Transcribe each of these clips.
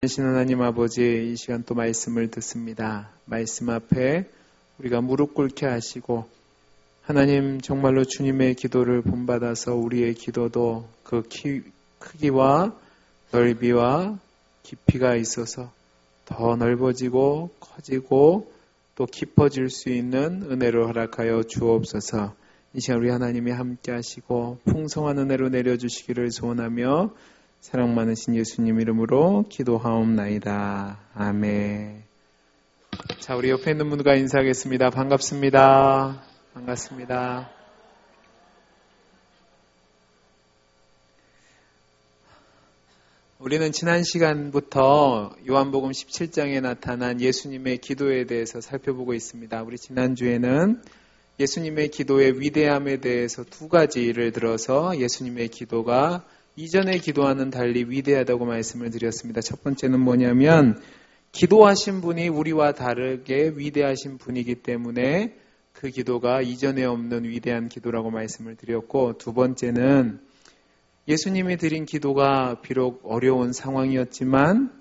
하신 하나님 아버지, 이 시간 또 말씀을 듣습니다. 말씀 앞에 우리가 무릎 꿇게 하시고, 하나님 정말로 주님의 기도를 본받아서 우리의 기도도 그 크기와 넓이와 깊이가 있어서 더 넓어지고 커지고 또 깊어질 수 있는 은혜를 허락하여 주옵소서. 이 시간 우리 하나님이 함께 하시고 풍성한 은혜로 내려주시기를 소원하며 사랑 많으신 예수님 이름으로 기도하옵나이다. 아멘. 자, 우리 옆에 있는 분과 인사하겠습니다. 반갑습니다. 반갑습니다. 우리는 지난 시간부터 요한복음 17장에 나타난 예수님의 기도에 대해서 살펴보고 있습니다. 우리 지난주에는 예수님의 기도의 위대함에 대해서 두 가지를 들어서 예수님의 기도가 이전의 기도와는 달리 위대하다고 말씀을 드렸습니다. 첫 번째는 뭐냐면 기도하신 분이 우리와 다르게 위대하신 분이기 때문에 그 기도가 이전에 없는 위대한 기도라고 말씀을 드렸고, 두 번째는 예수님이 드린 기도가 비록 어려운 상황이었지만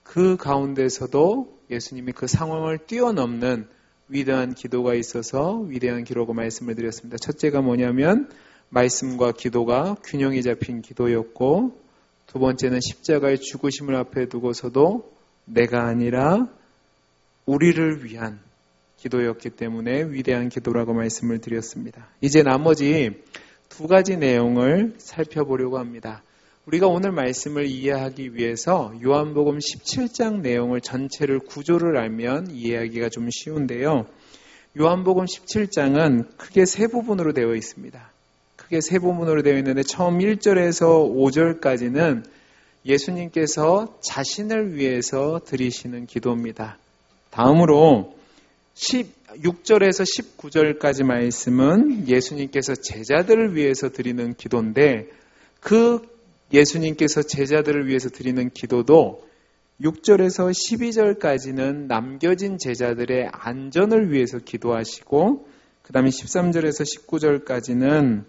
그 가운데서도 예수님이 그 상황을 뛰어넘는 위대한 기도가 있어서 위대한 기도라고 말씀을 드렸습니다. 첫째가 뭐냐면 말씀과 기도가 균형이 잡힌 기도였고, 두 번째는 십자가의 죽으심을 앞에 두고서도 내가 아니라 우리를 위한 기도였기 때문에 위대한 기도라고 말씀을 드렸습니다. 이제 나머지 두 가지 내용을 살펴보려고 합니다. 우리가 오늘 말씀을 이해하기 위해서 요한복음 17장 내용을 전체를 구조를 알면 이해하기가 좀 쉬운데요. 요한복음 17장은 크게 세 부분으로 되어 있습니다. 크게 세 부분으로 되어 있는데 처음 1절에서 5절까지는 예수님께서 자신을 위해서 드리시는 기도입니다. 다음으로 6절에서 19절까지 말씀은 예수님께서 제자들을 위해서 드리는 기도인데, 그 예수님께서 제자들을 위해서 드리는 기도도 6절에서 12절까지는 남겨진 제자들의 안전을 위해서 기도하시고, 그 다음에 13절에서 19절까지는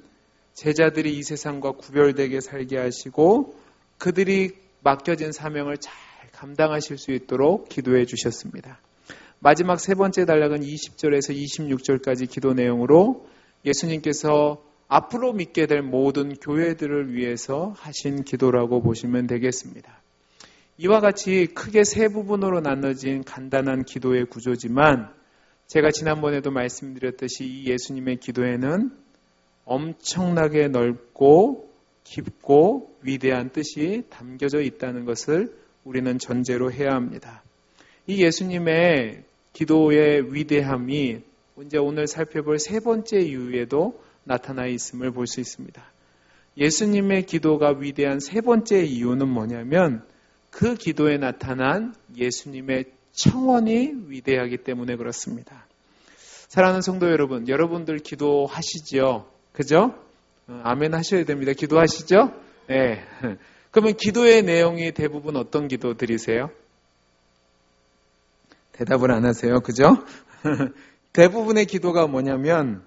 제자들이 이 세상과 구별되게 살게 하시고 그들이 맡겨진 사명을 잘 감당하실 수 있도록 기도해 주셨습니다. 마지막 세 번째 단락은 20절에서 26절까지 기도 내용으로 예수님께서 앞으로 믿게 될 모든 교회들을 위해서 하신 기도라고 보시면 되겠습니다. 이와 같이 크게 세 부분으로 나눠진 간단한 기도의 구조지만, 제가 지난번에도 말씀드렸듯이 이 예수님의 기도에는 엄청나게 넓고 깊고 위대한 뜻이 담겨져 있다는 것을 우리는 전제로 해야 합니다. 이 예수님의 기도의 위대함이 이제 오늘 살펴볼 세 번째 이유에도 나타나 있음을 볼 수 있습니다. 예수님의 기도가 위대한 세 번째 이유는 뭐냐면 그 기도에 나타난 예수님의 청원이 위대하기 때문에 그렇습니다. 사랑하는 성도 여러분, 여러분들 기도하시죠? 그죠? 아멘 하셔야 됩니다. 기도하시죠? 네. 그러면 기도의 내용이 대부분 어떤 기도 드리세요? 대답을 안 하세요. 그죠? 대부분의 기도가 뭐냐면,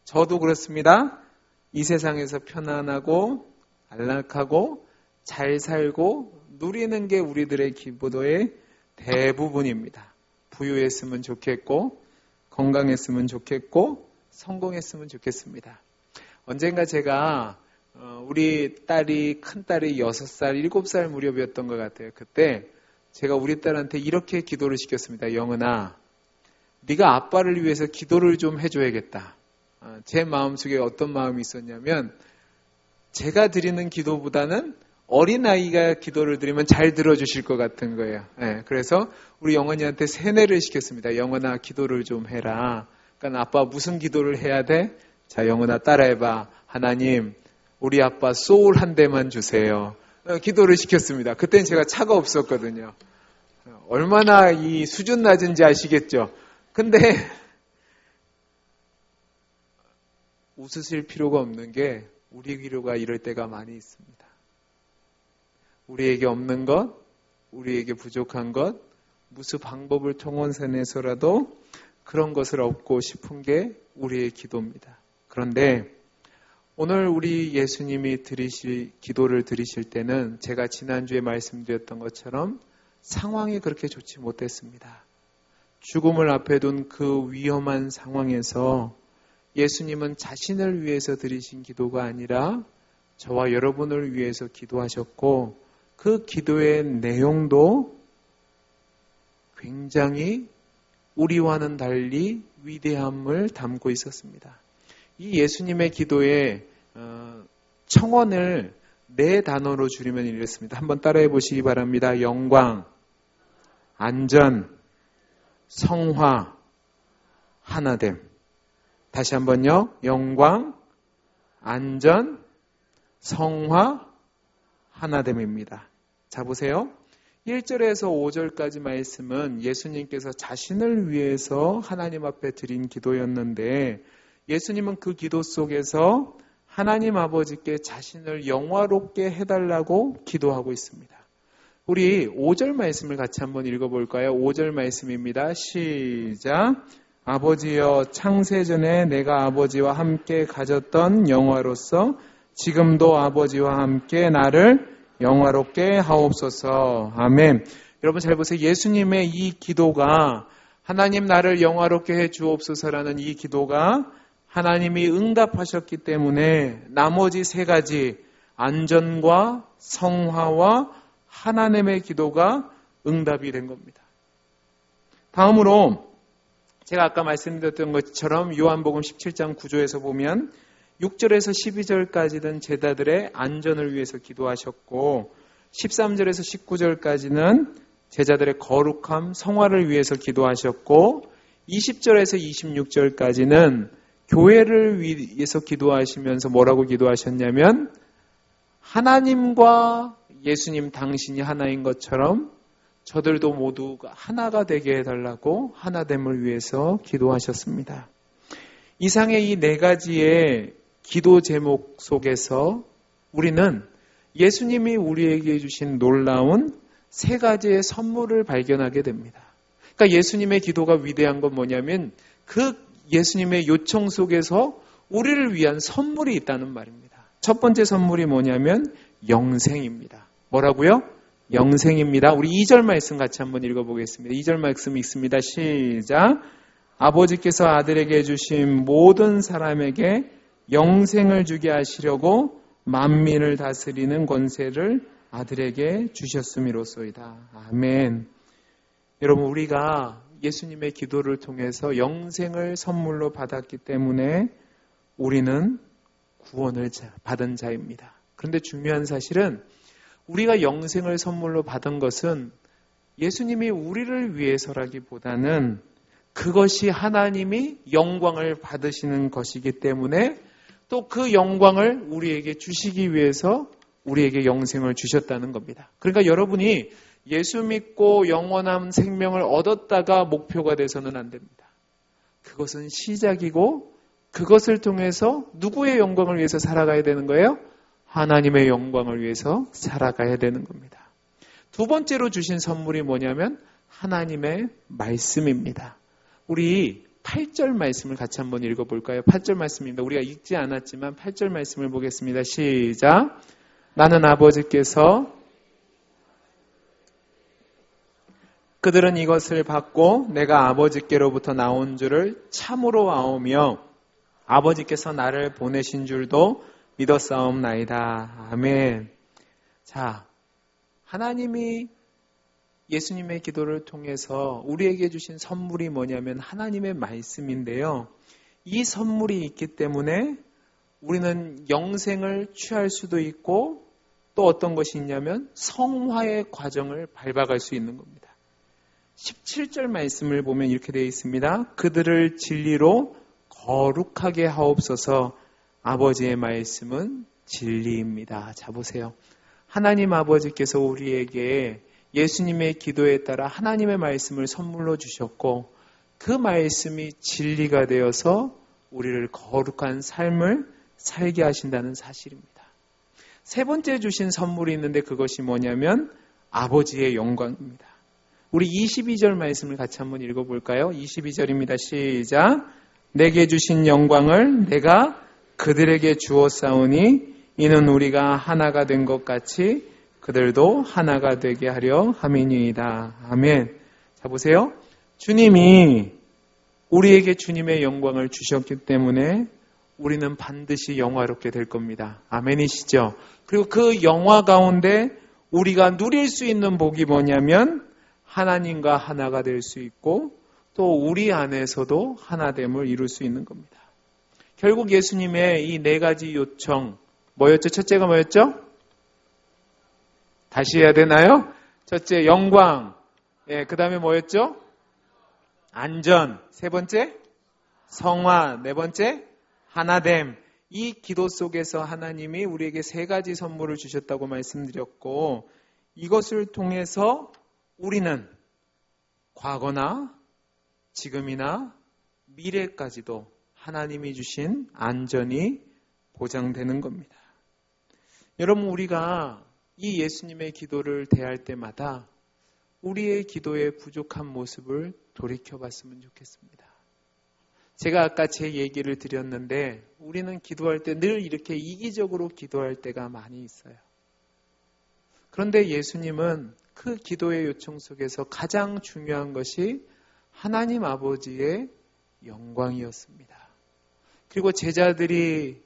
저도 그렇습니다. 이 세상에서 편안하고 안락하고 잘 살고 누리는 게 우리들의 기도의 대부분입니다. 부유했으면 좋겠고 건강했으면 좋겠고 성공했으면 좋겠습니다. 언젠가 제가 우리 딸이, 큰딸이 6살, 7살 무렵이었던 것 같아요. 그때 제가 우리 딸한테 이렇게 기도를 시켰습니다. 영은아, 네가 아빠를 위해서 기도를 좀 해줘야겠다. 제 마음속에 어떤 마음이 있었냐면, 제가 드리는 기도보다는 어린아이가 기도를 드리면 잘 들어주실 것 같은 거예요. 네, 그래서 우리 영은이한테 세뇌를 시켰습니다. 영은아, 기도를 좀 해라. 그러니까 아빠 무슨 기도를 해야 돼? 자, 영은아 따라해봐. 하나님, 우리 아빠 소울 한 대만 주세요. 기도를 시켰습니다. 그때는 제가 차가 없었거든요. 얼마나 이 수준 낮은지 아시겠죠? 근데 웃으실 필요가 없는 게 우리 기도가 이럴 때가 많이 있습니다. 우리에게 없는 것, 우리에게 부족한 것, 무슨 방법을 통해서라도 그런 것을 얻고 싶은 게 우리의 기도입니다. 그런데 오늘 우리 예수님이 기도를 드리실 때는 제가 지난주에 말씀드렸던 것처럼 상황이 그렇게 좋지 못했습니다. 죽음을 앞에 둔 그 위험한 상황에서 예수님은 자신을 위해서 드리신 기도가 아니라 저와 여러분을 위해서 기도하셨고 그 기도의 내용도 굉장히 우리와는 달리 위대함을 담고 있었습니다. 이 예수님의 기도의 청원을 4단어로 줄이면 이렇습니다. 한번 따라해 보시기 바랍니다. 영광, 안전, 성화, 하나됨. 다시 한번요. 영광, 안전, 성화, 하나됨입니다. 자, 보세요. 1절에서 5절까지 말씀은 예수님께서 자신을 위해서 하나님 앞에 드린 기도였는데 예수님은 그 기도 속에서 하나님 아버지께 자신을 영화롭게 해달라고 기도하고 있습니다. 우리 5절 말씀을 같이 한번 읽어볼까요? 5절 말씀입니다. 시작. 아버지여 창세전에 내가 아버지와 함께 가졌던 영화로서 지금도 아버지와 함께 나를 영화롭게 하옵소서. 아멘. 여러분 잘 보세요. 예수님의 이 기도가 하나님 나를 영화롭게 해 주옵소서라는 이 기도가 하나님이 응답하셨기 때문에 나머지 3가지 안전과 성화와 하나님의 기도가 응답이 된 겁니다. 다음으로 제가 아까 말씀드렸던 것처럼 요한복음 17장 9조에서 보면 6절에서 12절까지는 제자들의 안전을 위해서 기도하셨고 13절에서 19절까지는 제자들의 거룩함, 성화를 위해서 기도하셨고 20절에서 26절까지는 교회를 위해서 기도하시면서 뭐라고 기도하셨냐면 하나님과 예수님 당신이 하나인 것처럼 저들도 모두가 하나가 되게 해달라고 하나됨을 위해서 기도하셨습니다. 이상의 이 4가지의 기도 제목 속에서 우리는 예수님이 우리에게 주신 놀라운 3가지의 선물을 발견하게 됩니다. 그러니까 예수님의 기도가 위대한 건 뭐냐면 그 예수님의 요청 속에서 우리를 위한 선물이 있다는 말입니다. 첫 번째 선물이 뭐냐면 영생입니다. 뭐라고요? 영생입니다. 우리 2절 말씀 같이 한번 읽어보겠습니다. 2절 말씀 읽습니다. 시작. 아버지께서 아들에게 주신 모든 사람에게 영생을 주게 하시려고 만민을 다스리는 권세를 아들에게 주셨음이로소이다. 아멘. 여러분 우리가 예수님의 기도를 통해서 영생을 선물로 받았기 때문에 우리는 구원을 받은 자입니다. 그런데 중요한 사실은 우리가 영생을 선물로 받은 것은 예수님이 우리를 위해서라기보다는 그것이 하나님이 영광을 받으시는 것이기 때문에 또 그 영광을 우리에게 주시기 위해서 우리에게 영생을 주셨다는 겁니다. 그러니까 여러분이 예수 믿고 영원한 생명을 얻었다가 목표가 돼서는 안 됩니다. 그것은 시작이고 그것을 통해서 누구의 영광을 위해서 살아가야 되는 거예요? 하나님의 영광을 위해서 살아가야 되는 겁니다. 2번째로 주신 선물이 뭐냐면 하나님의 말씀입니다. 우리 8절 말씀을 같이 한번 읽어볼까요? 8절 말씀입니다. 우리가 읽지 않았지만 8절 말씀을 보겠습니다. 시작. 나는 아버지께서 그들은 이것을 받고 내가 아버지께로부터 나온 줄을 참으로 아오며 아버지께서 나를 보내신 줄도 믿었사옵나이다. 아멘. 자, 하나님이 예수님의 기도를 통해서 우리에게 주신 선물이 뭐냐면 하나님의 말씀인데요. 이 선물이 있기 때문에 우리는 영생을 취할 수도 있고 또 어떤 것이 있냐면 성화의 과정을 밟아갈 수 있는 겁니다. 17절 말씀을 보면 이렇게 되어 있습니다. 그들을 진리로 거룩하게 하옵소서. 아버지의 말씀은 진리입니다. 자, 보세요. 하나님 아버지께서 우리에게 예수님의 기도에 따라 하나님의 말씀을 선물로 주셨고 그 말씀이 진리가 되어서 우리를 거룩한 삶을 살게 하신다는 사실입니다. 3번째 주신 선물이 있는데 그것이 뭐냐면 아버지의 영광입니다. 우리 22절 말씀을 같이 한번 읽어볼까요? 22절입니다. 시작. 내게 주신 영광을 내가 그들에게 주었사오니 이는 우리가 하나가 된 것 같이 그들도 하나가 되게 하려 함이니이다. 아멘. 자, 보세요. 주님이 우리에게 주님의 영광을 주셨기 때문에 우리는 반드시 영화롭게 될 겁니다. 아멘이시죠? 그리고 그 영화 가운데 우리가 누릴 수 있는 복이 뭐냐면 하나님과 하나가 될 수 있고 또 우리 안에서도 하나됨을 이룰 수 있는 겁니다. 결국 예수님의 이 네 가지 요청 뭐였죠? 첫째가 뭐였죠? 다시 해야 되나요? 첫째 영광, 그 다음에 뭐였죠? 안전, 세 번째 성화, 네 번째 하나됨. 이 기도 속에서 하나님이 우리에게 세 가지 선물을 주셨다고 말씀드렸고 이것을 통해서 우리는 과거나 지금이나 미래까지도 하나님이 주신 안전이 보장되는 겁니다. 여러분, 우리가 이 예수님의 기도를 대할 때마다 우리의 기도의 부족한 모습을 돌이켜봤으면 좋겠습니다. 제가 아까 제 얘기를 드렸는데 우리는 기도할 때 늘 이렇게 이기적으로 기도할 때가 많이 있어요. 그런데 예수님은 그 기도의 요청 속에서 가장 중요한 것이 하나님 아버지의 영광이었습니다. 그리고 제자들이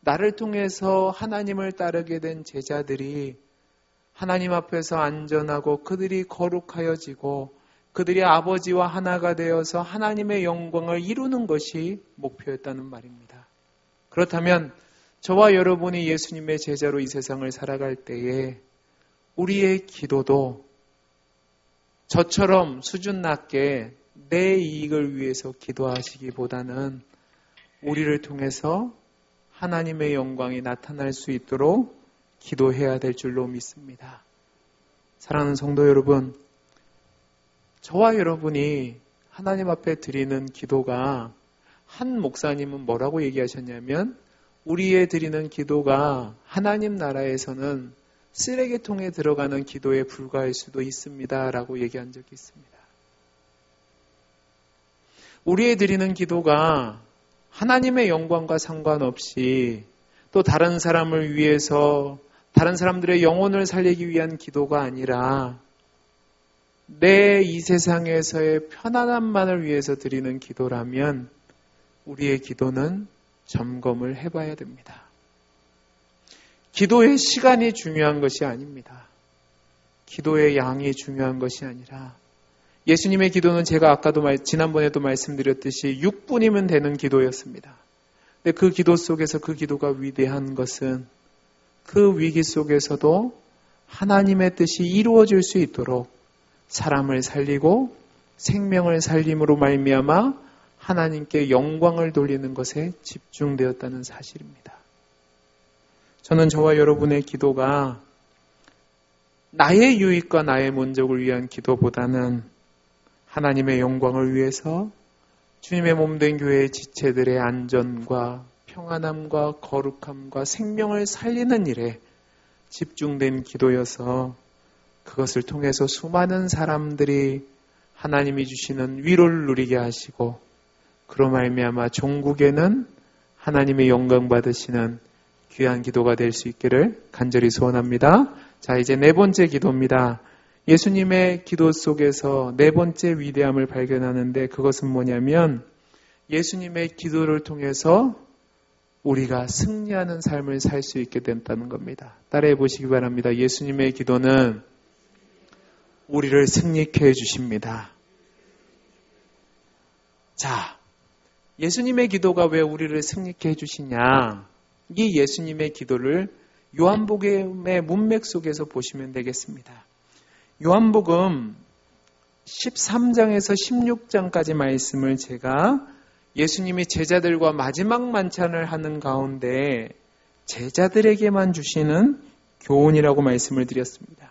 나를 통해서 하나님을 따르게 된 제자들이 하나님 앞에서 안전하고 그들이 거룩하여지고 그들이 아버지와 하나가 되어서 하나님의 영광을 이루는 것이 목표였다는 말입니다. 그렇다면 저와 여러분이 예수님의 제자로 이 세상을 살아갈 때에 우리의 기도도 저처럼 수준 낮게 내 이익을 위해서 기도하시기보다는 우리를 통해서 하나님의 영광이 나타날 수 있도록 기도해야 될 줄로 믿습니다. 사랑하는 성도 여러분, 저와 여러분이 하나님 앞에 드리는 기도가 한 목사님은 뭐라고 얘기하셨냐면 우리의 드리는 기도가 하나님 나라에서는 쓰레기통에 들어가는 기도에 불과할 수도 있습니다 라고 얘기한 적이 있습니다. 우리의 드리는 기도가 하나님의 영광과 상관없이 또 다른 사람을 위해서 다른 사람들의 영혼을 살리기 위한 기도가 아니라 내 이 세상에서의 편안함만을 위해서 드리는 기도라면 우리의 기도는 점검을 해봐야 됩니다. 기도의 시간이 중요한 것이 아닙니다. 기도의 양이 중요한 것이 아니라 예수님의 기도는 제가 아까도 지난번에도 말씀드렸듯이 6분이면 되는 기도였습니다. 근데 그 기도 속에서 그 기도가 위대한 것은 그 위기 속에서도 하나님의 뜻이 이루어질 수 있도록 사람을 살리고 생명을 살림으로 말미암아 하나님께 영광을 돌리는 것에 집중되었다는 사실입니다. 저는 저와 여러분의 기도가 나의 유익과 나의 만족을 위한 기도보다는 하나님의 영광을 위해서 주님의 몸된 교회의 지체들의 안전과 평안함과 거룩함과 생명을 살리는 일에 집중된 기도여서 그것을 통해서 수많은 사람들이 하나님이 주시는 위로를 누리게 하시고 그로 말미암아 종국에는 하나님의 영광 받으시는 귀한 기도가 될 수 있기를 간절히 소원합니다. 자, 이제 네 번째 기도입니다. 예수님의 기도 속에서 네 번째 위대함을 발견하는데 그것은 뭐냐면 예수님의 기도를 통해서 우리가 승리하는 삶을 살 수 있게 된다는 겁니다. 따라해 보시기 바랍니다. 예수님의 기도는 우리를 승리케 해주십니다. 자, 예수님의 기도가 왜 우리를 승리케 해주시냐? 이 예수님의 기도를 요한복음의 문맥 속에서 보시면 되겠습니다. 요한복음 13장에서 16장까지 말씀을 제가 예수님이 제자들과 마지막 만찬을 하는 가운데 제자들에게만 주시는 교훈이라고 말씀을 드렸습니다.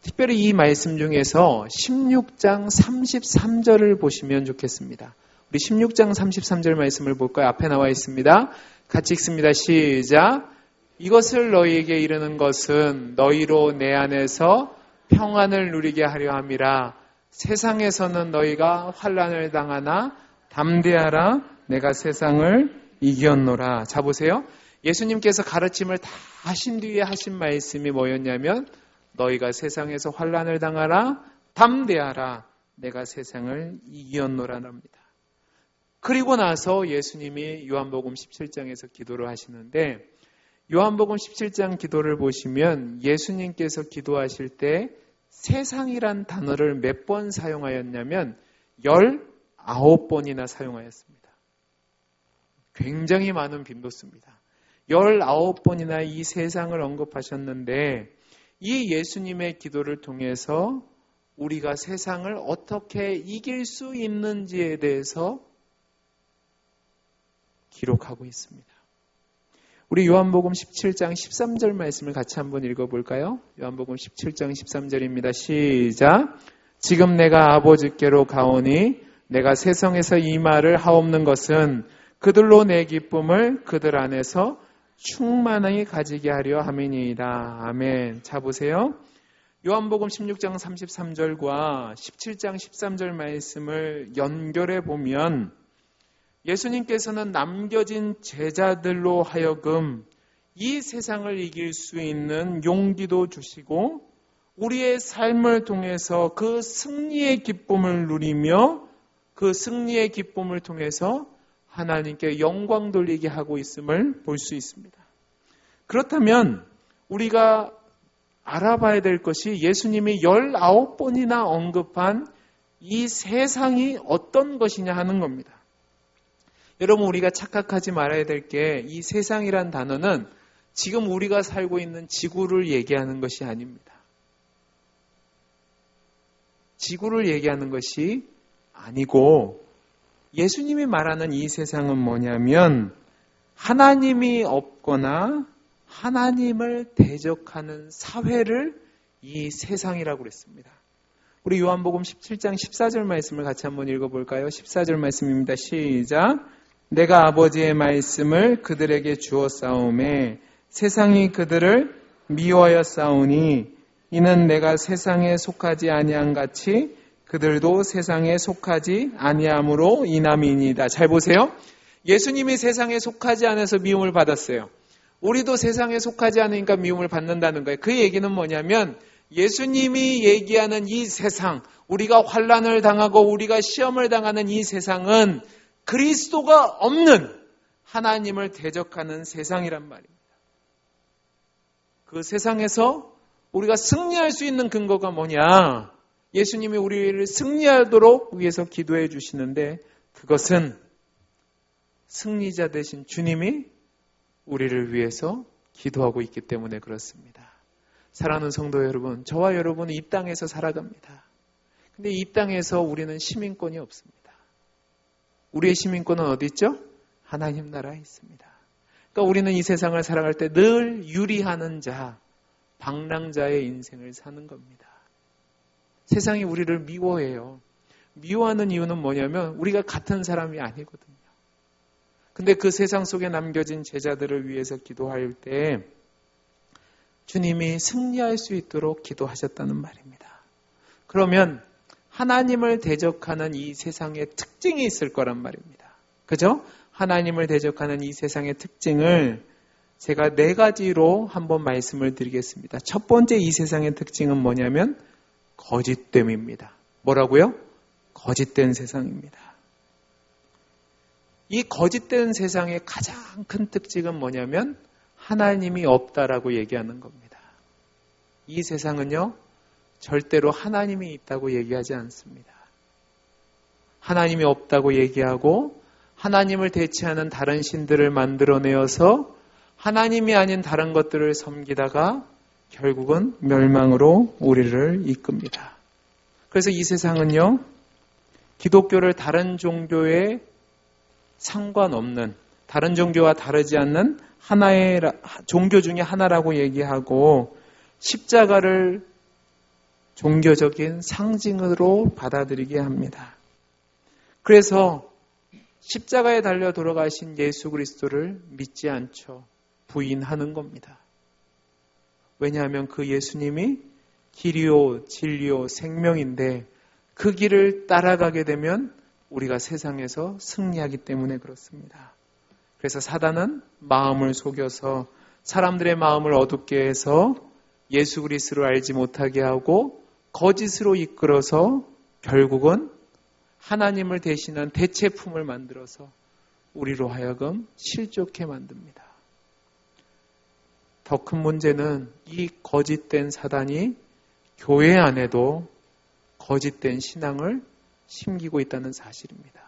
특별히 이 말씀 중에서 16장 33절을 보시면 좋겠습니다. 우리 16장 33절 말씀을 볼까요? 앞에 나와 있습니다. 같이 읽습니다. 시작. 이것을 너희에게 이르는 것은 너희로 내 안에서 평안을 누리게 하려 함이라. 세상에서는 너희가 환난을 당하나 담대하라. 내가 세상을 이겼노라. 자, 보세요. 예수님께서 가르침을 다 하신 뒤에 하신 말씀이 뭐였냐면 너희가 세상에서 환난을 당하라. 담대하라. 내가 세상을 이겼노라랍니다. 그리고 나서 예수님이 요한복음 17장에서 기도를 하시는데 요한복음 17장 기도를 보시면 예수님께서 기도하실 때 세상이란 단어를 몇 번 사용하였냐면 19번이나 사용하였습니다. 굉장히 많은 빈도수입니다. 19번이나 이 세상을 언급하셨는데 이 예수님의 기도를 통해서 우리가 세상을 어떻게 이길 수 있는지에 대해서 기록하고 있습니다. 우리 요한복음 17장 13절 말씀을 같이 한번 읽어볼까요? 요한복음 17장 13절입니다. 시작. 지금 내가 아버지께로 가오니 내가 세상에서 이 말을 하옵는 것은 그들로 내 기쁨을 그들 안에서 충만하게 가지게 하려 함이니이다. 아멘. 자, 보세요. 요한복음 16장 33절과 17장 13절 말씀을 연결해 보면 예수님께서는 남겨진 제자들로 하여금 이 세상을 이길 수 있는 용기도 주시고 우리의 삶을 통해서 그 승리의 기쁨을 누리며 그 승리의 기쁨을 통해서 하나님께 영광 돌리게 하고 있음을 볼 수 있습니다. 그렇다면 우리가 알아봐야 될 것이 예수님이 19번이나 언급한 이 세상이 어떤 것이냐 하는 겁니다. 여러분, 우리가 착각하지 말아야 될 게 이 세상이란 단어는 지금 우리가 살고 있는 지구를 얘기하는 것이 아닙니다. 지구를 얘기하는 것이 아니고 예수님이 말하는 이 세상은 뭐냐면 하나님이 없거나 하나님을 대적하는 사회를 이 세상이라고 그랬습니다. 우리 요한복음 17장 14절 말씀을 같이 한번 읽어볼까요? 14절 말씀입니다. 시작. 내가 아버지의 말씀을 그들에게 주었사오매 세상이 그들을 미워하였사오니 이는 내가 세상에 속하지 아니한 같이 그들도 세상에 속하지 아니함으로 인함이니이다. 잘 보세요. 예수님이 세상에 속하지 않아서 미움을 받았어요. 우리도 세상에 속하지 않으니까 미움을 받는다는 거예요. 그 얘기는 뭐냐면 예수님이 얘기하는 이 세상, 우리가 환난을 당하고 우리가 시험을 당하는 이 세상은 그리스도가 없는 하나님을 대적하는 세상이란 말입니다. 그 세상에서 우리가 승리할 수 있는 근거가 뭐냐? 예수님이 우리를 승리하도록 위해서 기도해 주시는데 그것은 승리자 되신 주님이 우리를 위해서 기도하고 있기 때문에 그렇습니다. 사랑하는 성도 여러분, 저와 여러분은 이 땅에서 살아갑니다. 근데 이 땅에서 우리는 시민권이 없습니다. 우리의 시민권은 어디 있죠? 하나님 나라에 있습니다. 그러니까 우리는 이 세상을 살아갈 때 늘 유리하는 자, 방랑자의 인생을 사는 겁니다. 세상이 우리를 미워해요. 미워하는 이유는 뭐냐면 우리가 같은 사람이 아니거든요. 근데 그 세상 속에 남겨진 제자들을 위해서 기도할 때 주님이 승리할 수 있도록 기도하셨다는 말입니다. 그러면 하나님을 대적하는 이 세상의 특징이 있을 거란 말입니다. 그죠? 하나님을 대적하는 이 세상의 특징을 제가 4가지로 한번 말씀을 드리겠습니다. 첫 번째 이 세상의 특징은 뭐냐면 거짓됨입니다. 뭐라고요? 거짓된 세상입니다. 이 거짓된 세상의 가장 큰 특징은 뭐냐면 하나님이 없다라고 얘기하는 겁니다. 이 세상은요, 절대로 하나님이 있다고 얘기하지 않습니다. 하나님이 없다고 얘기하고 하나님을 대체하는 다른 신들을 만들어내어서 하나님이 아닌 다른 것들을 섬기다가 결국은 멸망으로 우리를 이끕니다. 그래서 이 세상은요, 기독교를 다른 종교에 상관없는, 다른 종교와 다르지 않는 하나의 종교 중에 하나라고 얘기하고 십자가를 종교적인 상징으로 받아들이게 합니다. 그래서 십자가에 달려 돌아가신 예수 그리스도를 믿지 않죠. 부인하는 겁니다. 왜냐하면 그 예수님이 길이요, 진리요, 생명인데 그 길을 따라가게 되면 우리가 세상에서 승리하기 때문에 그렇습니다. 그래서 사단은 마음을 속여서 사람들의 마음을 어둡게 해서 예수 그리스도를 알지 못하게 하고 거짓으로 이끌어서 결국은 하나님을 대신한 대체품을 만들어서 우리로 하여금 실족해 만듭니다. 더 큰 문제는 이 거짓된 사단이 교회 안에도 거짓된 신앙을 심기고 있다는 사실입니다.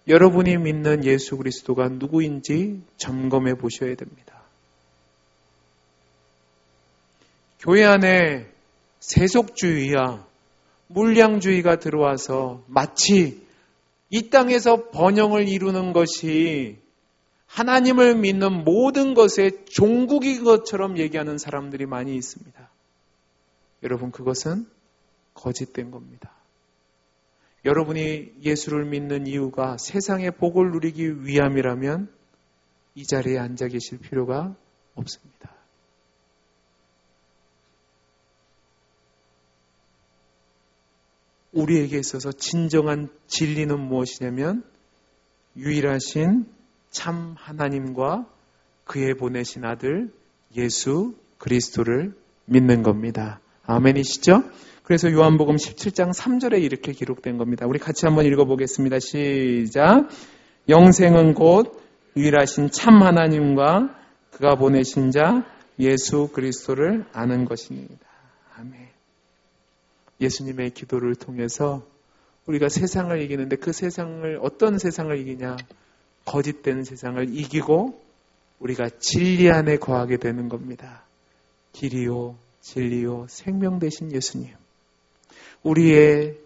여러분이 믿는 예수 그리스도가 누구인지 점검해 보셔야 됩니다. 교회 안에 세속주의와 물량주의가 들어와서 마치 이 땅에서 번영을 이루는 것이 하나님을 믿는 모든 것의 종국인 것처럼 얘기하는 사람들이 많이 있습니다. 여러분, 그것은 거짓된 겁니다. 여러분이 예수를 믿는 이유가 세상의 복을 누리기 위함이라면 이 자리에 앉아 계실 필요가 없습니다. 우리에게 있어서 진정한 진리는 무엇이냐면 유일하신 참 하나님과 그의 보내신 아들 예수 그리스도를 믿는 겁니다. 아멘이시죠? 그래서 요한복음 17장 3절에 이렇게 기록된 겁니다. 우리 같이 한번 읽어보겠습니다. 시작. 영생은 곧 유일하신 참 하나님과 그가 보내신 자 예수 그리스도를 아는 것입니다. 아멘. 예수님의 기도를 통해서 우리가 세상을 이기는데 그 세상을 어떤 세상을 이기냐? 거짓된 세상을 이기고 우리가 진리 안에 거하게 되는 겁니다. 길이요 진리요 생명 되신 예수님, 우리의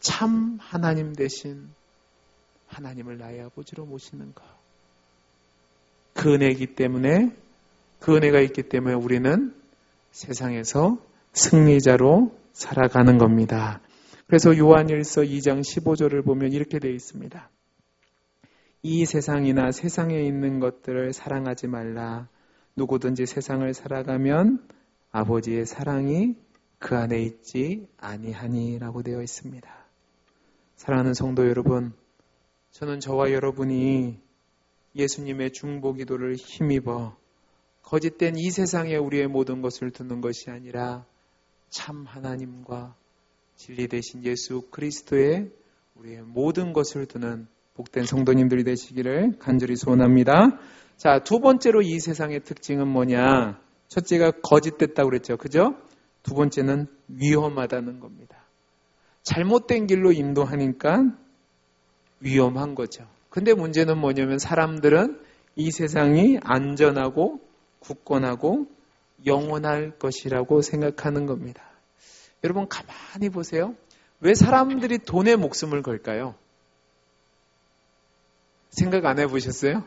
참 하나님 되신 하나님을 나의 아버지로 모시는 것. 그 은혜이기 때문에, 그 은혜가 있기 때문에 우리는 세상에서 승리자로 살아가는 겁니다. 그래서 요한일서 2장 15절을 보면 이렇게 되어 있습니다. 이 세상이나 세상에 있는 것들을 사랑하지 말라. 누구든지 세상을 살아가면 아버지의 사랑이 그 안에 있지 아니하니라고 되어 있습니다. 사랑하는 성도 여러분, 저는 저와 여러분이 예수님의 중보기도를 힘입어 거짓된 이 세상에 우리의 모든 것을 두는 것이 아니라 참 하나님과 진리 되신 예수 그리스도의 우리의 모든 것을 두는 복된 성도님들이 되시기를 간절히 소원합니다. 자, 두 번째로 이 세상의 특징은 뭐냐? 첫째가 거짓됐다고 그랬죠. 그죠? 두 번째는 위험하다는 겁니다. 잘못된 길로 인도하니까 위험한 거죠. 근데 문제는 뭐냐면 사람들은 이 세상이 안전하고 굳건하고 영원할 것이라고 생각하는 겁니다. 여러분 가만히 보세요. 왜 사람들이 돈에 목숨을 걸까요? 생각 안 해보셨어요?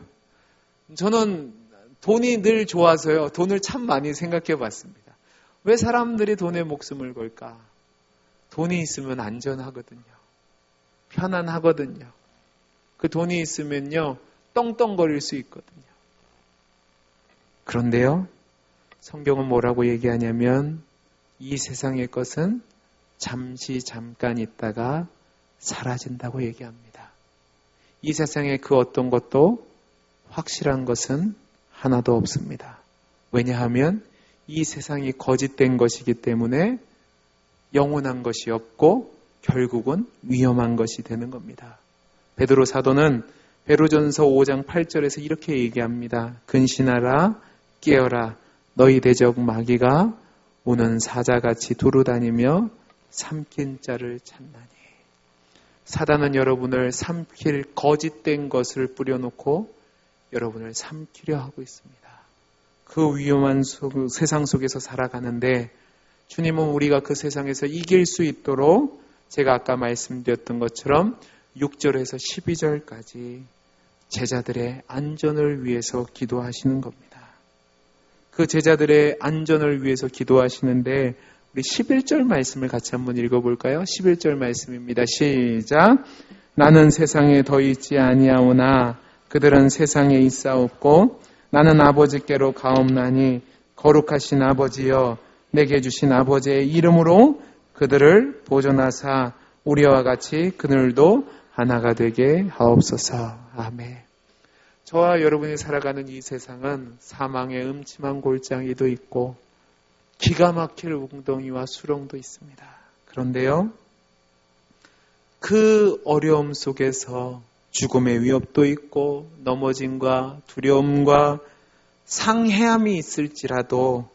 저는 돈이 늘 좋아서요. 돈을 참 많이 생각해 봤습니다. 왜 사람들이 돈에 목숨을 걸까? 돈이 있으면 안전하거든요. 편안하거든요. 그 돈이 있으면요. 떵떵거릴 수 있거든요. 그런데요. 성경은 뭐라고 얘기하냐면 이 세상의 것은 잠시 잠깐 있다가 사라진다고 얘기합니다. 이 세상의 그 어떤 것도 확실한 것은 하나도 없습니다. 왜냐하면 이 세상이 거짓된 것이기 때문에 영원한 것이 없고 결국은 위험한 것이 되는 겁니다. 베드로 사도는 베드로전서 5장 8절에서 이렇게 얘기합니다. 근신하라 깨어라 너희 대적 마귀가 오는 사자같이 두루다니며 삼킨 자를 찾나니. 사단은 여러분을 삼킬 거짓된 것을 뿌려놓고 여러분을 삼키려 하고 있습니다. 그 위험한 세상 속에서 살아가는데 주님은 우리가 그 세상에서 이길 수 있도록 제가 아까 말씀드렸던 것처럼 6절에서 12절까지 제자들의 안전을 위해서 기도하시는 겁니다. 그 제자들의 안전을 위해서 기도하시는데 우리 11절 말씀을 같이 한번 읽어볼까요? 11절 말씀입니다. 시작. 나는 세상에 더 있지 아니하오나 그들은 세상에 있사옵고 나는 아버지께로 가옵나니 거룩하신 아버지여 내게 주신 아버지의 이름으로 그들을 보존하사 우리와 같이 그들도 하나가 되게 하옵소서. 아멘. 저와 여러분이 살아가는 이 세상은 사망의 음침한 골짜기도 있고 기가 막힐 웅덩이와 수렁도 있습니다. 그런데요, 그 어려움 속에서 죽음의 위협도 있고 넘어짐과 두려움과 상해함이 있을지라도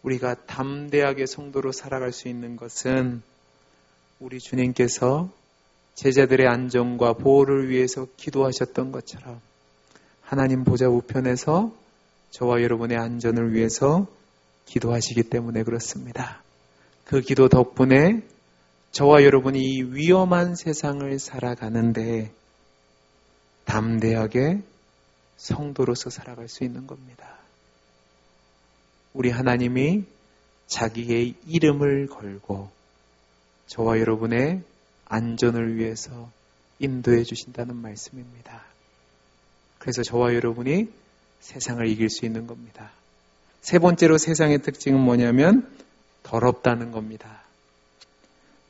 우리가 담대하게 성도로 살아갈 수 있는 것은 우리 주님께서 제자들의 안전과 보호를 위해서 기도하셨던 것처럼 하나님 보좌 우편에서 저와 여러분의 안전을 위해서 기도하시기 때문에 그렇습니다. 그 기도 덕분에 저와 여러분이 이 위험한 세상을 살아가는데 담대하게 성도로서 살아갈 수 있는 겁니다. 우리 하나님이 자기의 이름을 걸고 저와 여러분의 안전을 위해서 인도해 주신다는 말씀입니다. 그래서 저와 여러분이 세상을 이길 수 있는 겁니다. 세 번째로 세상의 특징은 뭐냐면 더럽다는 겁니다.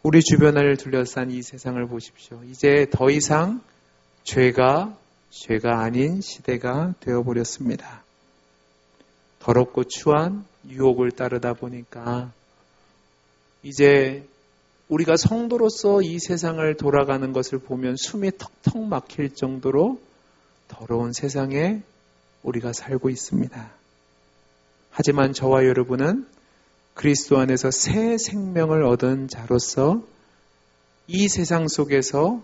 우리 주변을 둘러싼 이 세상을 보십시오. 이제 더 이상 죄가 아닌 시대가 되어버렸습니다. 더럽고 추한 유혹을 따르다 보니까 이제 우리가 성도로서 이 세상을 돌아가는 것을 보면 숨이 턱턱 막힐 정도로 더러운 세상에 우리가 살고 있습니다. 하지만 저와 여러분은 그리스도 안에서 새 생명을 얻은 자로서 이 세상 속에서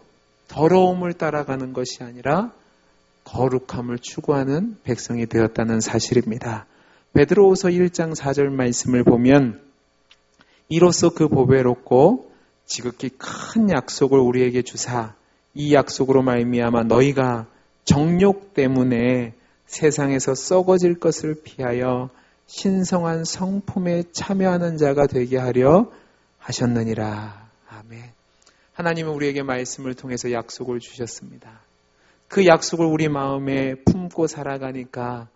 더러움을 따라가는 것이 아니라 거룩함을 추구하는 백성이 되었다는 사실입니다. 베드로후서 1장 4절 말씀을 보면 이로써 그 보배롭고 지극히 큰 약속을 우리에게 주사 이 약속으로 말미암아 너희가 정욕 때문에 세상에서 썩어질 것을 피하여 신성한 성품에 참여하는 자가 되게 하려 하셨느니라. 아멘. 하나님은 우리에게 말씀을 통해서 약속을 주셨습니다. 그 약속을 우리 마음에 품고 살아가니까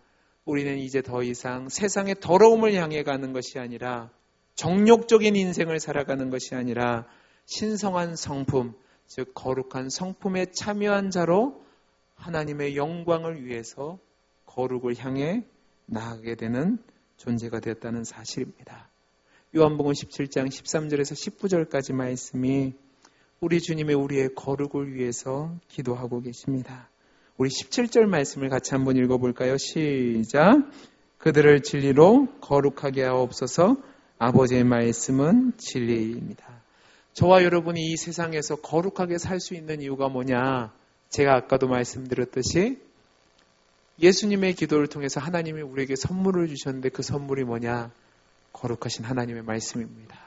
우리는 이제 더 이상 세상의 더러움을 향해 가는 것이 아니라 정욕적인 인생을 살아가는 것이 아니라 신성한 성품, 즉 거룩한 성품에 참여한 자로 하나님의 영광을 위해서 거룩을 향해 나아가게 되는 존재가 되었다는 사실입니다. 요한복음 17장 13절에서 19절까지 말씀이 우리 주님이 우리의 거룩을 위해서 기도하고 계십니다. 우리 17절 말씀을 같이 한번 읽어볼까요? 시작. 그들을 진리로 거룩하게 하옵소서. 아버지의 말씀은 진리입니다. 저와 여러분이 이 세상에서 거룩하게 살 수 있는 이유가 뭐냐? 제가 아까도 말씀드렸듯이 예수님의 기도를 통해서 하나님이 우리에게 선물을 주셨는데 그 선물이 뭐냐? 거룩하신 하나님의 말씀입니다.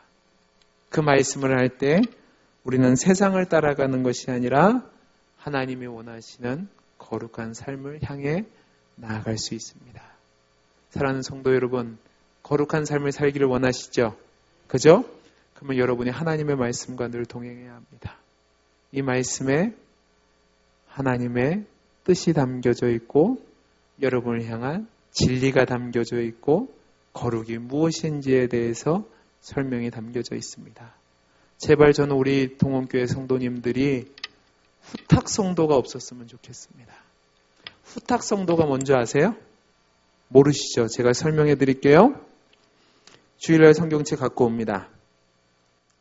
그 말씀을 할 때 우리는 세상을 따라가는 것이 아니라 하나님이 원하시는 거룩한 삶을 향해 나아갈 수 있습니다. 사랑하는 성도 여러분, 거룩한 삶을 살기를 원하시죠? 그죠? 그러면 여러분이 하나님의 말씀과 늘 동행해야 합니다. 이 말씀에 하나님의 뜻이 담겨져 있고 여러분을 향한 진리가 담겨져 있고 거룩이 무엇인지에 대해서 설명이 담겨져 있습니다. 제발 저는 우리 동원교회 성도님들이 후탁 성도가 없었으면 좋겠습니다. 후탁 성도가 뭔지 아세요? 모르시죠? 제가 설명해 드릴게요. 주일날 성경책 갖고 옵니다.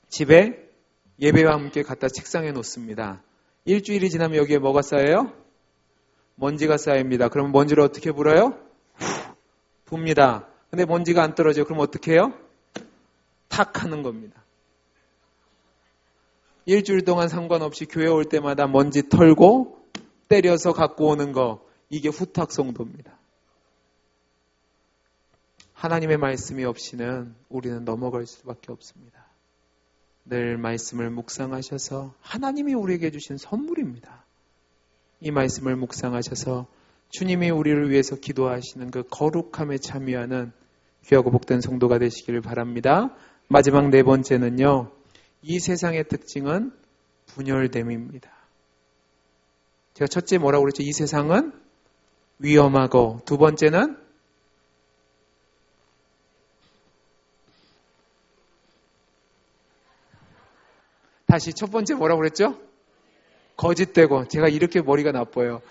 집에 예배와 함께 갖다 책상에 놓습니다. 일주일이 지나면 여기에 뭐가 쌓여요? 먼지가 쌓입니다. 그럼 먼지를 어떻게 불어요? 붑니다. 근데 먼지가 안 떨어져요. 그럼 어떻게 해요? 탁 하는 겁니다. 일주일 동안 상관없이 교회 올 때마다 먼지 털고 때려서 갖고 오는 거, 이게 후탁 성도입니다. 하나님의 말씀이 없이는 우리는 넘어갈 수밖에 없습니다. 늘 말씀을 묵상하셔서 하나님이 우리에게 주신 선물입니다. 이 말씀을 묵상하셔서 주님이 우리를 위해서 기도하시는 그 거룩함에 참여하는 귀하고 복된 성도가 되시기를 바랍니다. 마지막 네 번째는요. 이 세상의 특징은 분열됨입니다. 제가 첫째 뭐라고 그랬죠? 이 세상은 위험하고, 두 번째는 다시 첫 번째 뭐라고 그랬죠? 거짓되고, 제가 이렇게 머리가 나빠요.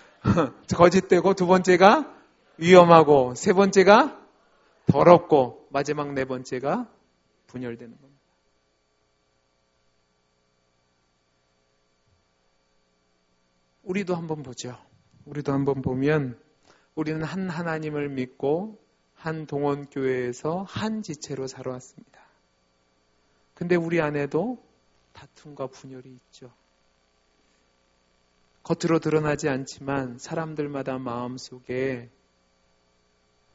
거짓되고, 두 번째가 위험하고, 세 번째가 더럽고, 마지막 네 번째가 분열되는 겁니다. 우리도 한번 보죠. 우리도 한번 보면 우리는 한 하나님을 믿고 한 동원교회에서 한 지체로 살아왔습니다. 근데 우리 안에도 다툼과 분열이 있죠. 겉으로 드러나지 않지만 사람들마다 마음속에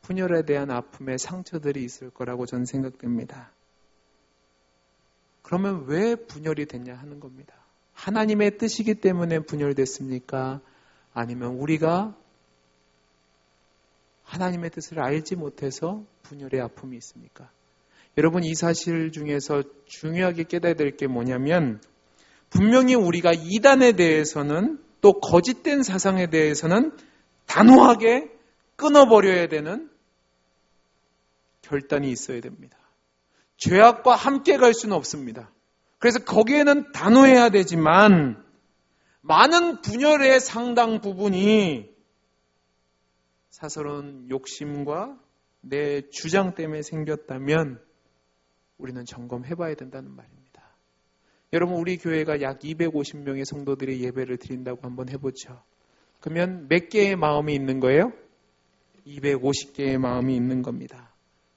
분열에 대한 아픔의 상처들이 있을 거라고 저는 생각됩니다. 그러면 왜 분열이 됐냐 하는 겁니다. 하나님의 뜻이기 때문에 분열됐습니까? 아니면 우리가 하나님의 뜻을 알지 못해서 분열의 아픔이 있습니까? 여러분, 이 사실 중에서 중요하게 깨달아야 될 게 뭐냐면, 분명히 우리가 이단에 대해서는, 또 거짓된 사상에 대해서는 단호하게 끊어버려야 되는 결단이 있어야 됩니다. 죄악과 함께 갈 수는 없습니다. 그래서 거기에는 단호해야 되지만, 많은 분열의 상당 부분이 사설은 욕심과 내 주장 때문에 생겼다면 우리는 점검해봐야 된다는 말입니다. 여러분, 우리 교회가 약 250명의 성도들이 예배를 드린다고 한번 해보죠. 그러면 몇 개의 마음이 있는 거예요? 250개의 마음이 있는 겁니다.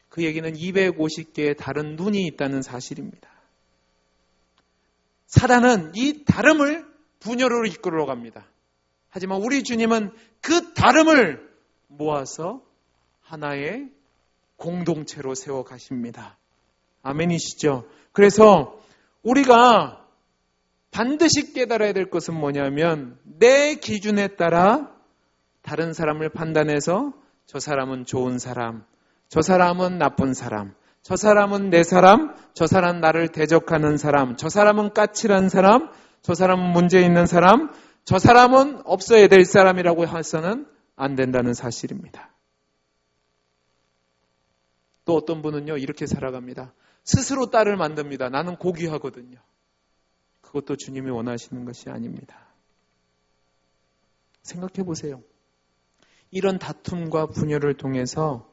그 얘기는 250개의 다른 눈이 있다는 사실입니다. 사단은 이 다름을 분열으로 이끌어 갑니다. 하지만 우리 주님은 그 다름을 모아서 하나의 공동체로 세워 가십니다. 아멘이시죠? 그래서 우리가 반드시 깨달아야 될 것은 뭐냐면, 내 기준에 따라 다른 사람을 판단해서 저 사람은 좋은 사람, 저 사람은 나쁜 사람, 저 사람은 내 사람, 저 사람 나를 대적하는 사람, 저 사람은 까칠한 사람, 저 사람은 문제 있는 사람, 저 사람은 없어야 될 사람이라고 해서는 안 된다는 사실입니다. 또 어떤 분은요, 이렇게 살아갑니다. 스스로 딸을 만듭니다. 나는 고귀하거든요. 그것도 주님이 원하시는 것이 아닙니다. 생각해 보세요. 이런 다툼과 분열을 통해서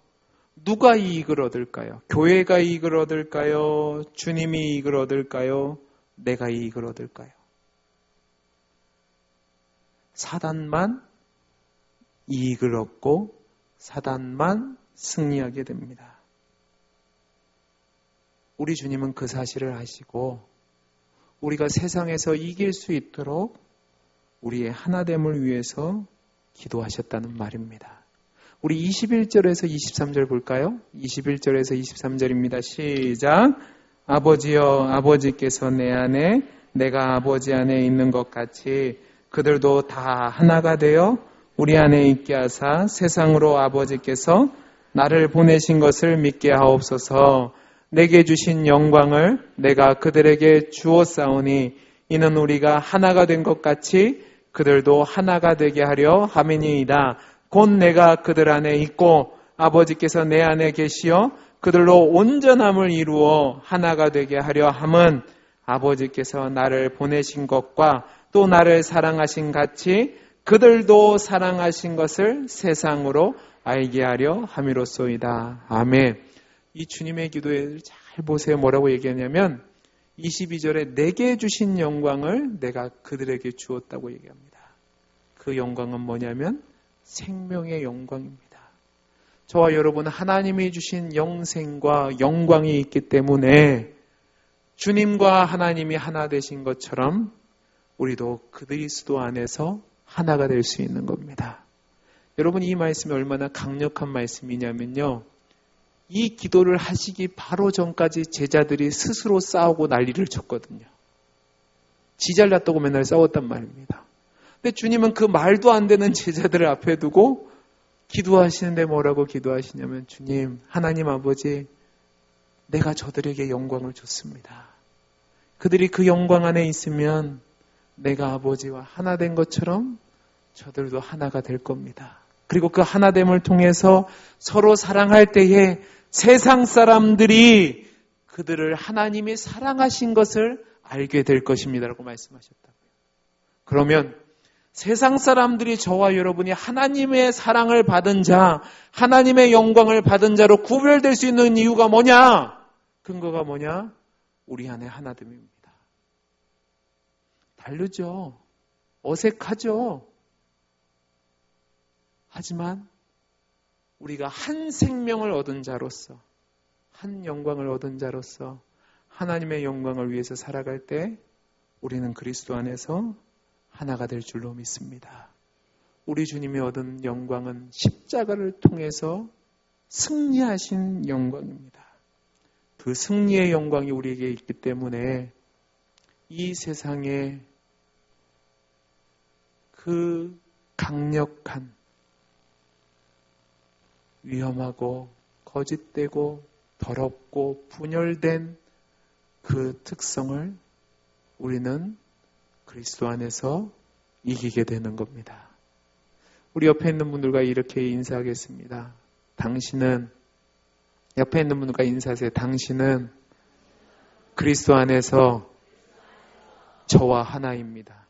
누가 이익을 얻을까요? 교회가 이익을 얻을까요? 주님이 이익을 얻을까요? 내가 이익을 얻을까요? 사단만 이익을 얻고 사단만 승리하게 됩니다. 우리 주님은 그 사실을 아시고 우리가 세상에서 이길 수 있도록 우리의 하나됨을 위해서 기도하셨다는 말입니다. 우리 21절에서 23절 볼까요? 21절에서 23절입니다. 시작. 아버지여, 아버지께서 내 안에, 내가 아버지 안에 있는 것 같이 그들도 다 하나가 되어 우리 안에 있게 하사 세상으로 아버지께서 나를 보내신 것을 믿게 하옵소서. 내게 주신 영광을 내가 그들에게 주었사오니 이는 우리가 하나가 된 것 같이 그들도 하나가 되게 하려 함이니이다. 곧 내가 그들 안에 있고 아버지께서 내 안에 계시어 그들로 온전함을 이루어 하나가 되게 하려 함은 아버지께서 나를 보내신 것과 또 나를 사랑하신 같이 그들도 사랑하신 것을 세상으로 알게 하려 함이로소이다. 아멘. 이 주님의 기도에 잘 보세요. 뭐라고 얘기하냐면 22절에 내게 주신 영광을 내가 그들에게 주었다고 얘기합니다. 그 영광은 뭐냐면 생명의 영광입니다. 저와 여러분은 하나님이 주신 영생과 영광이 있기 때문에 주님과 하나님이 하나 되신 것처럼 우리도 그리스도 안에서 하나가 될 수 있는 겁니다. 여러분, 이 말씀이 얼마나 강력한 말씀이냐면요. 이 기도를 하시기 바로 전까지 제자들이 스스로 싸우고 난리를 쳤거든요. 지 잘났다고 맨날 싸웠단 말입니다. 근데 주님은 그 말도 안 되는 제자들을 앞에 두고 기도하시는데 뭐라고 기도하시냐면, 주님, 하나님 아버지, 내가 저들에게 영광을 줬습니다. 그들이 그 영광 안에 있으면 내가 아버지와 하나 된 것처럼 저들도 하나가 될 겁니다. 그리고 그 하나됨을 통해서 서로 사랑할 때에 세상 사람들이 그들을 하나님이 사랑하신 것을 알게 될 것입니다. 라고 말씀하셨다고요. 그러면 세상 사람들이 저와 여러분이 하나님의 사랑을 받은 자, 하나님의 영광을 받은 자로 구별될 수 있는 이유가 뭐냐? 근거가 뭐냐? 우리 안에 하나됨입니다. 다르죠. 어색하죠. 하지만 우리가 한 생명을 얻은 자로서, 한 영광을 얻은 자로서 하나님의 영광을 위해서 살아갈 때 우리는 그리스도 안에서 하나가 될 줄로 믿습니다. 우리 주님이 얻은 영광은 십자가를 통해서 승리하신 영광입니다. 그 승리의 영광이 우리에게 있기 때문에 이 세상에 그 강력한 위험하고 거짓되고 더럽고 분열된 그 특성을 우리는 그리스도 안에서 이기게 되는 겁니다. 우리 옆에 있는 분들과 이렇게 인사하겠습니다. 당신은, 옆에 있는 분들과 인사하세요. 당신은 그리스도 안에서 저와 하나입니다.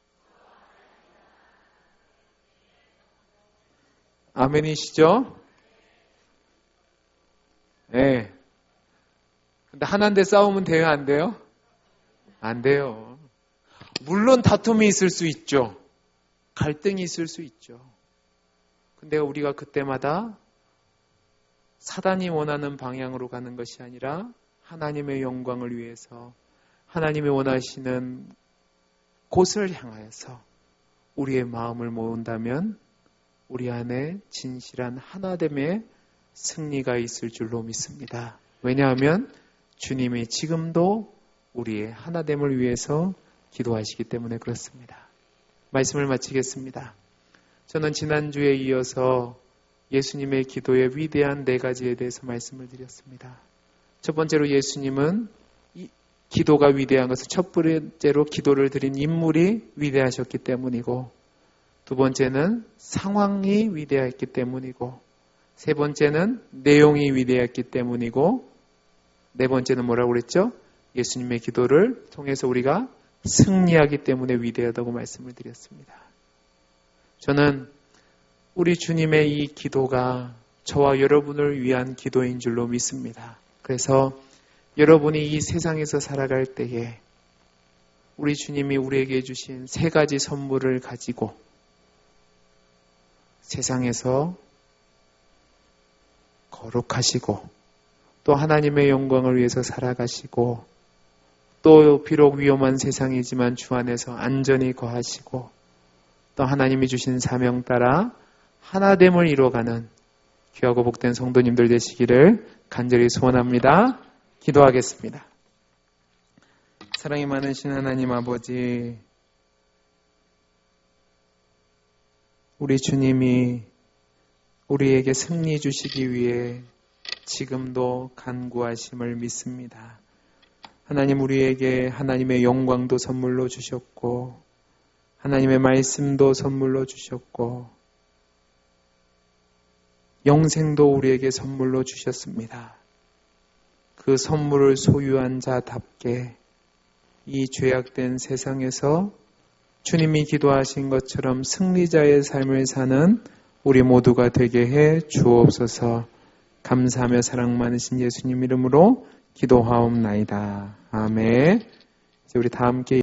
아멘이시죠? 네. 근데 하나인데 싸우면 돼요, 안 돼요? 안 돼요. 물론 다툼이 있을 수 있죠. 갈등이 있을 수 있죠. 근데 우리가 그때마다 사단이 원하는 방향으로 가는 것이 아니라 하나님의 영광을 위해서 하나님이 원하시는 곳을 향하여서 우리의 마음을 모은다면 우리 안에 진실한 하나됨의 승리가 있을 줄로 믿습니다. 왜냐하면 주님이 지금도 우리의 하나됨을 위해서 기도하시기 때문에 그렇습니다. 말씀을 마치겠습니다. 저는 지난주에 이어서 예수님의 기도의 위대한 4가지에 대해서 말씀을 드렸습니다. 첫 번째로 예수님은 이 기도가 위대한 것은 첫 번째로 기도를 드린 인물이 위대하셨기 때문이고, 두 번째는 상황이 위대했기 때문이고, 세 번째는 내용이 위대했기 때문이고, 네 번째는 뭐라고 그랬죠? 예수님의 기도를 통해서 우리가 승리하기 때문에 위대하다고 말씀을 드렸습니다. 저는 우리 주님의 이 기도가 저와 여러분을 위한 기도인 줄로 믿습니다. 그래서 여러분이 이 세상에서 살아갈 때에 우리 주님이 우리에게 주신 3가지 선물을 가지고 세상에서 거룩하시고 또 하나님의 영광을 위해서 살아가시고 또 비록 위험한 세상이지만 주 안에서 안전히 거하시고 또 하나님이 주신 사명 따라 하나됨을 이루어가는 귀하고 복된 성도님들 되시기를 간절히 소원합니다. 기도하겠습니다. 사랑이 많으신 하나님 아버지, 우리 주님이 우리에게 승리 주시기 위해 지금도 간구하심을 믿습니다. 하나님, 우리에게 하나님의 영광도 선물로 주셨고 하나님의 말씀도 선물로 주셨고 영생도 우리에게 선물로 주셨습니다. 그 선물을 소유한 자답게 이 죄악된 세상에서 주님이 기도하신 것처럼 승리자의 삶을 사는 우리 모두가 되게 해 주옵소서. 감사하며 사랑 많으신 예수님 이름으로 기도하옵나이다. 아멘. 이제 우리 다 함께